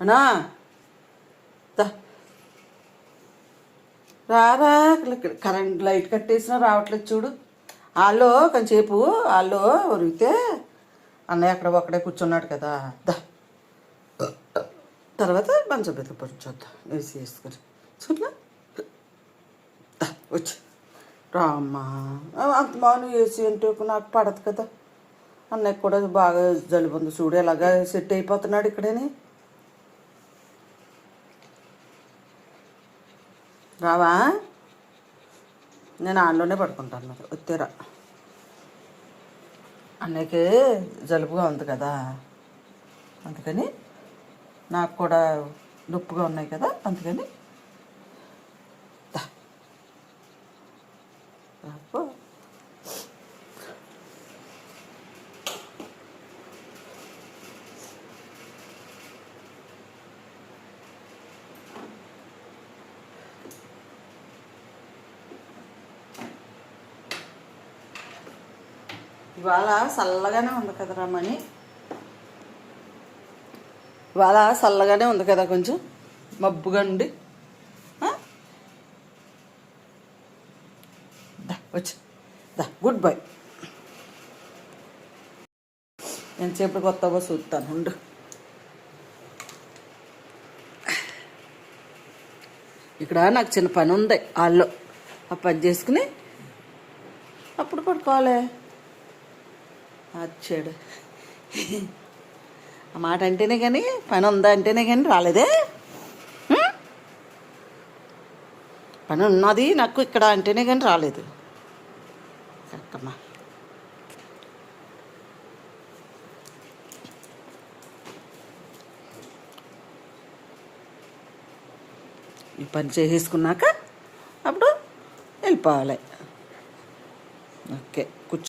అనా దా రారా, current light కట్టేసినా రావట్లేదు చూడు. వాళ్ళు కొంచెంసేపు వాళ్ళు ఒరిగితే అన్నయ్య అక్కడ ఒక్కడే కూర్చున్నాడు కదా. దా తర్వాత మంచం మీద పడుచొద్దాం వేసి వేసుకొని చూడలా. వచ్చి రామ్మా, అంత మాను వేసి అంటే నాకు పడదు కదా. అన్నయ్య కూడా బాగా జలుబు ఉంది చూడు, ఎలాగా సెట్ అయిపోతున్నాడు ఇక్కడని. రావా, నేను ఆన్లోనే పడుకుంటాను మరి వచ్చేరా. అన్నయ్యకి జలుబుగా ఉంది కదా, అందుకని నాకు కూడా నొప్పిగా ఉన్నాయి కదా, అందుకని ఇవాళ చల్లగానే ఉంది కదరా మణి, ఇవాళ చల్లగానే ఉంది కదా, కొంచెం మబ్బుగా ఉండి. వచ్చి గుడ్ బై. ఎంతసేపు కొత్తగా చూస్తాను ఉండు. ఇక్కడ నాకు చిన్న పని ఉంది వాళ్ళు, ఆ పని చేసుకుని అప్పుడు పడుకోవాలి. వచ్చాడు ఆ మాట అంటేనే కానీ, పని ఉందా అంటేనే కానీ రాలేదే. పని ఉన్నది నాకు ఇక్కడ అంటేనే కానీ రాలేదు. అక్కమ్మా ఈ పని చేసేసుకున్నాక అప్పుడు వెళ్ళిపోవాలి. ఓకే, కూర్చో.